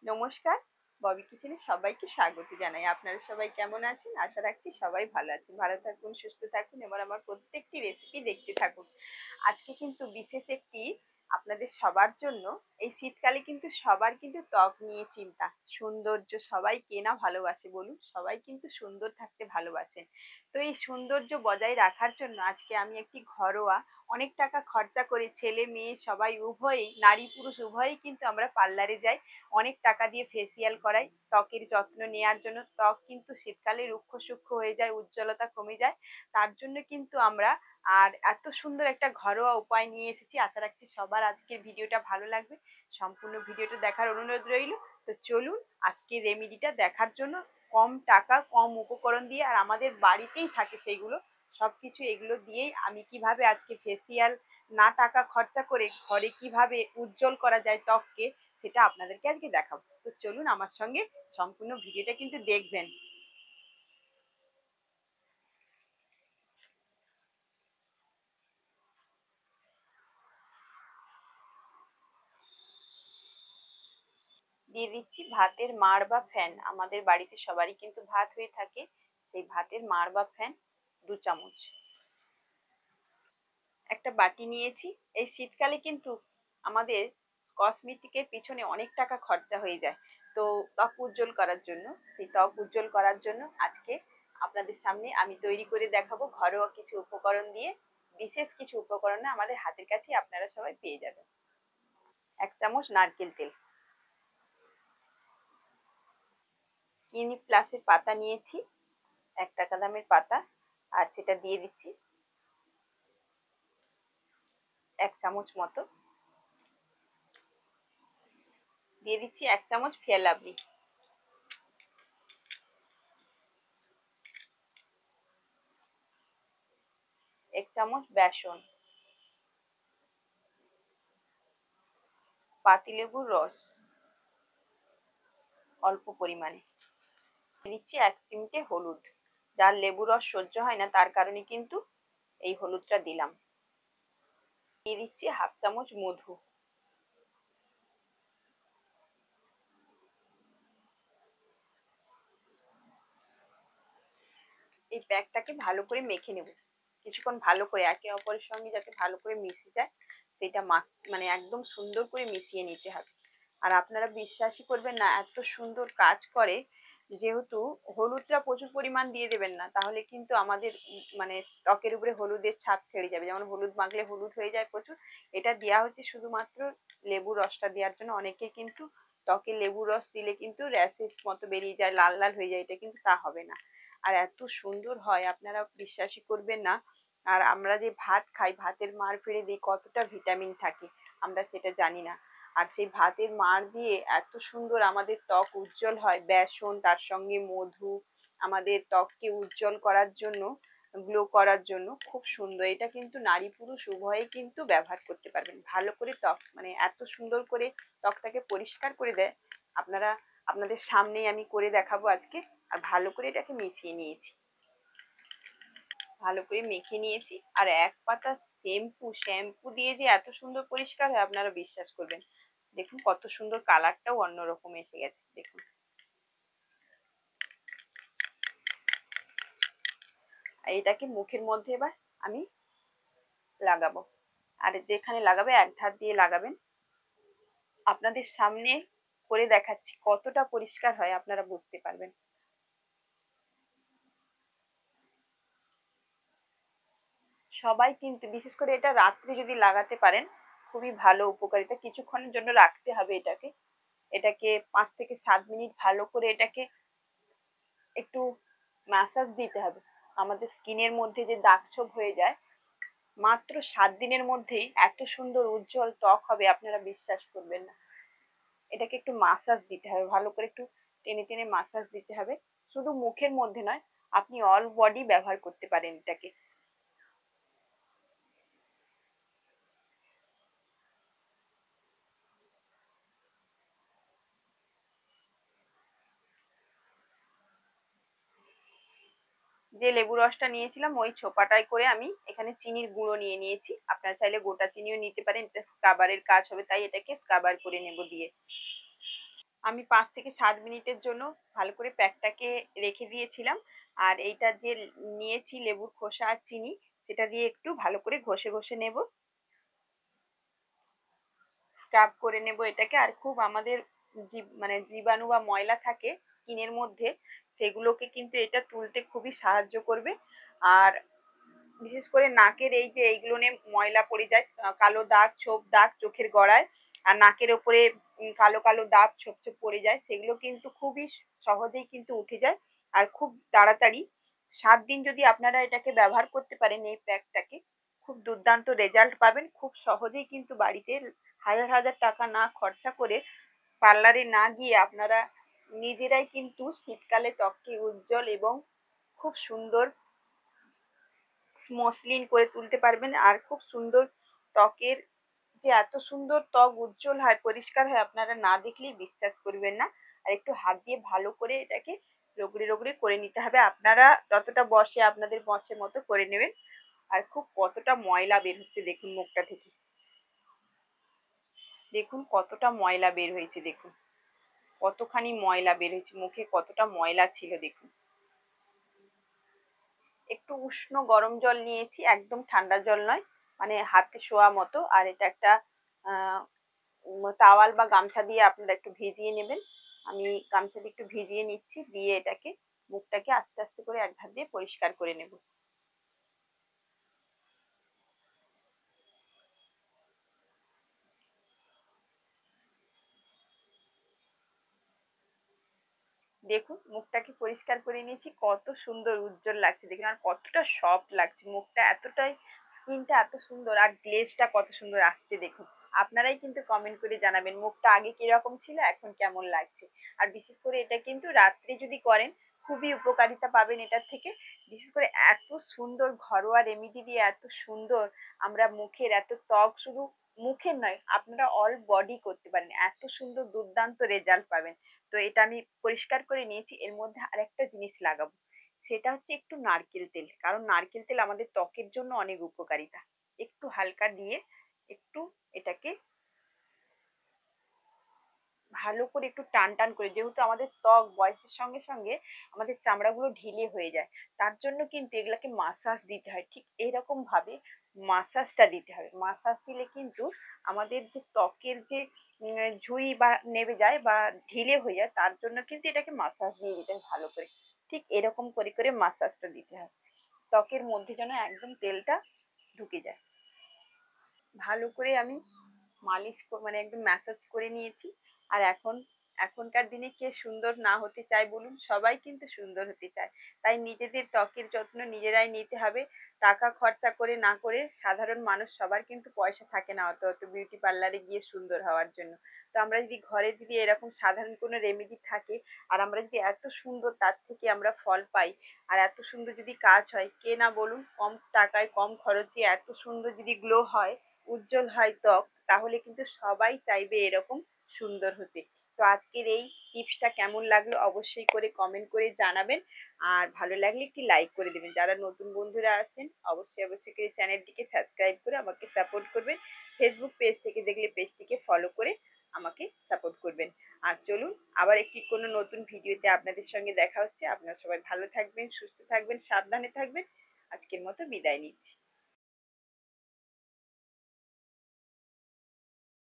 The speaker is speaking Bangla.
নমস্কার, ববি কিচেনে সবাইকে স্বাগত জানাই। আপনারা সবাই কেমন আছেন? আশা রাখছি সবাই ভালো আছেন। ভালো থাকুন, সুস্থ থাকুন এবং আমার প্রত্যেকটি রেসিপি দেখতে থাকুন। আজকে কিন্তু বিশেষ একটি আপনাদের সবার জন্য, এই শীতকালে কিন্তু সবার কিন্তু ত্বক নিয়ে চিন্তা। সৌন্দর্য সবাই কে না ভালোবাসে বলুন? সবাই কিন্তু সুন্দর থাকতে ভালোবাসেন। তো এই সৌন্দর্য বজায় রাখার জন্য আজকে আমি একটি ঘরোয়া, অনেক টাকা খরচা করে ছেলে মেয়ে সবাই উভয়েই, নারী পুরুষ উভয়েই কিন্তু আমরা পার্লারে যাই। অনেক টাকা দিয়ে ফেসিয়াল করাই ত্বকের যত্ন নেওয়ার জন্য। ত্বক কিন্তু শীতকালে রুক্ষ সূক্ষ্ম হয়ে যায়, উজ্জ্বলতা কমে যায়। তার জন্য কিন্তু আমরা আর এত সুন্দর একটা ঘরোয়া উপায় নিয়ে এসেছি। আশা রাখছি সবার আজকের ভিডিওটা ভালো লাগবে। সম্পূর্ণ ভিডিওটা দেখার অনুরোধ রইল। তো চলুন আজকের রেমেডিটা দেখার জন্য। কম টাকা কম উপকরণ দিয়ে, আর আমাদের বাড়িতেই থাকে সেইগুলো, সবকিছু এগুলো দিয়েই আমি কিভাবে আজকে ফেসিয়াল না টাকা খরচা করে ঘরে কিভাবে উজ্জ্বল করা যায় ত্বককে, সেটা আপনাদেরকে আজকে দেখাবো। তো চলুন আমার সঙ্গে সম্পূর্ণ ভিডিওটা কিন্তু দেখবেন। দিয়ে দিচ্ছি ভাতের মাড় বা ফ্যান। আমাদের বাড়িতে সবারই কিন্তু ভাত হয়ে থাকে, সেই ভাতের মাড় বা ফ্যান 2 চামচ। একটা বাটি নিয়েছি। এই শীতকালে কিন্তু আমাদের কসমেটিকের পিছনে অনেক টাকা খরচা হয়ে যায়। তো ত্বক উজ্জ্বল করার জন্য, সেই ত্বক উজ্জ্বল করার জন্য আজকে আপনাদের সামনে আমি তৈরি করে দেখাবো ঘরোয়া কিছু উপকরণ দিয়ে। বিশেষ কিছু উপকরণ না, আমাদের হাতের কাছেই আপনারা সবাই পেয়ে যাবেন। 1 চামচ নারকেল তেল, ক্লিনিক প্লাসের পাতা নিয়েছি, 1 টাকা দামের পাতা, আর সেটা দিয়ে দিচ্ছি 1 চামচ মতো। দিয়ে দিচ্ছি 1 চামচ ফেয়ার লাভলি, 1 চামচ বেসন, পাতিলেবুর রস অল্প পরিমাণে, দিয়ে দিচ্ছি 1 চিমটে হলুদ। যার লেবু রস সহ্য হয় না তার কারণে কিন্তু এই হলুদটা দিলাম। দিয়ে দিচ্ছি 1/2 চামচ মধু। এই প্যাকটাকে ভালো করে মেখে নেব কিছুক্ষণ, ভালো করে একে অপরের সঙ্গে যাতে ভালো করে মিশে যায়, সেটা মানে একদম সুন্দর করে মিশিয়ে নিতে হবে। আর আপনারা বিশ্বাসই করবেন না, এত সুন্দর কাজ করে। যেহেতু হলুদটা প্রচুর পরিমাণ দিয়ে দেবেন না, তাহলে কিন্তু আমাদের মানে ত্বকের উপরে হলুদের ছাপ ছেড়ে যাবে। যেমন হলুদ মাখলে হলুদ হয়ে যায় প্রচুর, এটা দেওয়া হচ্ছে শুধুমাত্র লেবুর রসটা দেওয়ার জন্য। অনেকে কিন্তু ত্বকে লেবুর রস দিলে কিন্তু র্যাশেস মতো বেরিয়ে যায়, লাল লাল হয়ে যায়, এটা কিন্তু তা হবে না। আর এত সুন্দর হয় আপনারা বিশ্বাসই করবেন না। আর আমরা যে ভাত খাই, ভাতের মাড় ফেড়ে দিই, কতটা ভিটামিন থাকে আমরা সেটা জানি না। আর সেই ভাতের মাড় দিয়ে এত সুন্দর আমাদের ত্বক উজ্জ্বল হয়। বেসন তার সঙ্গে মধু আমাদের ত্বককে উজ্জ্বল করার জন্য, গ্লো করার জন্য খুব সুন্দর। এটা কিন্তু নারী পুরুষ উভয়েই কিন্তু ব্যবহার করতে পারবেন। ভালো করে ত্বক মানে এত সুন্দর করে ত্বকটাকে পরিষ্কার করে দেয়। আপনারা, আপনাদের সামনেই আমি করে দেখাবো আজকে। আর ভালো করে এটাকে মিশিয়ে নিয়েছি, ভালো করে মেখে নিয়েছি। আর 1 পাতা শ্যাম্পু দিয়ে যে এত সুন্দর পরিষ্কার হয় আপনারা বিশ্বাস করবেন। দেখুন কত সুন্দর, কালারটাও অন্যরকম এসে গেছে দেখুন। আর এটাকে মুখের মধ্যে এবার আমি লাগাবো। আর যেখানে লাগাবে 1 ধার দিয়ে লাগাবেন। আপনাদের সামনে করে দেখাচ্ছি কতটা পরিষ্কার হয়, আপনারা বুঝতে পারবেন। সবাই কিন্তু বিশেষ করে এটা রাত্রে যদি লাগাতে পারেন খুবই ভালো উপকারিতা। কিছুক্ষণের জন্য রাখতে হবে এটাকে। এটাকে 5 থেকে 7 মিনিট ভালো করে এটাকে একটু ম্যাসাজ দিতে হবে। আমাদের স্কিনের মধ্যে যে দাগ ছোপ হয়ে যায়, মাত্র 7 দিনের মধ্যেই এত সুন্দর উজ্জ্বল ত্বক হবে আপনারা বিশ্বাস করবেন না। এটাকে একটু মাসাজ দিতে হবে, ভালো করে একটু টেনে টেনে মাসাজ দিতে হবে। শুধু মুখের মধ্যে নয়, আপনি অল বডি ব্যবহার করতে পারেন এটাকে। যে লেবু রসটা নিয়েছিলাম ওই ছোপাটায় করে আমি এখানে চিনির গুঁড়ো নিয়ে নিয়েছি। আপনারা চাইলে গোটা চিনিও নিতে পারেন, এটা স্ক্রাবারের কাজ হবে, তাই এটাকে স্ক্রাবার করে নেব দিয়ে। আমি 5 থেকে 7 মিনিটের জন্য ভালো করে প্যাকটাকে রেখে দিয়েছিলাম। আর এইটা যে নিয়েছি লেবুর খোসা আর চিনি, সেটা দিয়ে একটু ভালো করে ঘষে ঘষে নেব, স্ক্রাব করে নেব এটাকে। আর খুব আমাদের মানে জীবাণু বা ময়লা থাকে স্কিনের মধ্যে, সেগুলোকে কিন্তু এটা তুলতে খুবই সাহায্য করবে। আর বিশেষ করে নাকের এই যে এইগুলোনে ময়লা পড়ে যায়, কালো দাগ, ছোপ দাগ চোখের গোড়ায়, আর নাকের ওপরে কালো কালো দাগ ছোপ ছোপ পড়ে যায়, সেগুলো কিন্তু খুবই সহজেই কিন্তু উঠে যায়। আর খুব তাড়াতাড়ি 7 দিন যদি আপনারা এটাকে ব্যবহার করতে পারেন এই প্যাকটাকে, খুব দুর্দান্ত রেজাল্ট পাবেন। খুব সহজেই কিন্তু বাড়িতে হাজার হাজার টাকা না খরচা করে, পার্লারে না গিয়ে আপনারা নিজেরাই কিন্তু শীতকালে ত্বককে উজ্জ্বল এবং খুব সুন্দর মসৃণ করে তুলতে পারবেন। আর খুব সুন্দর ত্বকের, যে এত সুন্দর ত্বক উজ্জ্বল হয়, পরিষ্কার হয়, আপনারা না দেখলেই বিশ্বাস করবেন না। আর একটু হাত দিয়ে ভালো করে এটাকে রগড়ে রগড়ে করে নিতে হবে। আপনারা যতটা বসে আপনাদের বসে মতো করে নেবেন। আর খুব কতটা ময়লা বের হচ্ছে দেখুন মুখটা থেকে, দেখুন কতটা ময়লা বের হয়েছে, দেখুন কতখানি ময়লা বের হয়েছে মুখে, কতটা ময়লা ছিল দেখুন। একটু উষ্ণ গরম জল নিয়েছি, একদম ঠান্ডা জল নয়, মানে হাতে শোয়া মতো। আর এটা একটা আহ তাওয়াল বা গামছা দিয়ে আপনারা একটু ভিজিয়ে নেবেন। আমি গামছা দিয়ে একটু ভিজিয়ে নিচ্ছি, দিয়ে এটাকে মুখটাকে আস্তে আস্তে করে এক ধার দিয়ে পরিষ্কার করে নেব। দেখুন মুখটাকে পরিষ্কার করে নিয়েছি, কত সুন্দর উজ্জ্বল লাগছে দেখুন, আর কতটা সফট লাগছে মুখটা, এতটাই স্কিনটা এত সুন্দর, আর গ্লেজটা কত সুন্দর আসছে দেখুন। আপনারাই কিন্তু কমেন্ট করে জানাবেন মুখটা আগে কিরকম ছিল, এখন কেমন লাগছে। আর বিশেষ করে এটা কিন্তু রাত্রে যদি করেন, খুবই উপকারিতা পাবেন এটার থেকে। বিশেষ করে এত সুন্দর ঘরোয়া রেমেডি দিয়ে এত সুন্দর আমরা মুখের, এত ত্বক শুধু মুখের নয়, আপনারা অল বডি করতে পারেন, এত সুন্দর দুর্দান্ত রেজাল্ট পাবেন। তো এটা আমি পরিষ্কার করে নিয়েছি। এর মধ্যে আরেকটা জিনিস লাগাবো, সেটা হচ্ছে একটু নারকেল তেল, কারণ নারকেল তেল আমাদের ত্বকের জন্য অনেক উপকারিতা। একটু হালকা দিয়ে একটু এটাকে ভালো করে একটু টান টান করে, যেহেতু আমাদের ত্বক বয়সের সঙ্গে সঙ্গে আমাদের চামড়াগুলো ঢিলে হয়ে যায়, তার জন্য কিন্তু এগুলাকে মাসাজ দিতে হয়। ঠিক এইরকম ভাবে মাসাজটা দিতে হবে। মাসাজ দিলে কিন্তু আমাদের যে ত্বকের যে ঝুঁই বা নেমে যায় বা ঢিলে হয়ে যায়, তার জন্য কিন্তু এটাকে মাসাজ দিয়ে দিতে হয় ভালো করে। ঠিক এরকম করে করে মাসাজটা দিতে হয়, ত্বকের মধ্যে যেন একদম তেলটা ঢুকে যায়। ভালো করে আমি মানে একদম ম্যাসাজ করে নিয়েছি। আর এখনকার দিনে কে সুন্দর না হতে চায় বলুন, সবাই কিন্তু সুন্দর হতে চায়। তাই নিজেদের ত্বকের যত্ন নিজেরাই নিতে হবে। টাকা খরচা করে না করে, সাধারণ মানুষ সবার কিন্তু পয়সা থাকে না অত অত বিউটি পার্লারে গিয়ে সুন্দর হওয়ার জন্য। তো আমরা যদি ঘরে যদি এরকম সাধারণ কোনো রেমেডি থাকে, আর আমরা যদি এত সুন্দর তার থেকে আমরা ফল পাই, আর এত সুন্দর যদি কাজ হয়, কে না বলুন, কম টাকায় কম খরচে এত সুন্দর যদি গ্লো হয়, উজ্জ্বল হয় ত্বক, তাহলে কিন্তু সবাই চাইবে এরকম সুন্দর হতে। তো আজকের এই টিপসটা কেমন লাগলো অবশ্যই করে কমেন্ট করে জানাবেন। আর ভালো লাগলে একটি লাইক করে দেবেন। যারা নতুন বন্ধুরা আছেন, অবশ্যই অবশ্যই করে চ্যানেলটিকে সাবস্ক্রাইব করে আমাকে সাপোর্ট করবেন। ফেসবুক পেজ থেকে দেখলে পেজটিকে ফলো করে আমাকে সাপোর্ট করবেন। আর চলুন, আবার একটি কোনো নতুন ভিডিওতে আপনাদের সঙ্গে দেখা হচ্ছে। আপনারা সবাই ভালো থাকবেন, সুস্থ থাকবেন, সাবধানে থাকবেন। আজকের মতো বিদায় নিচ্ছি।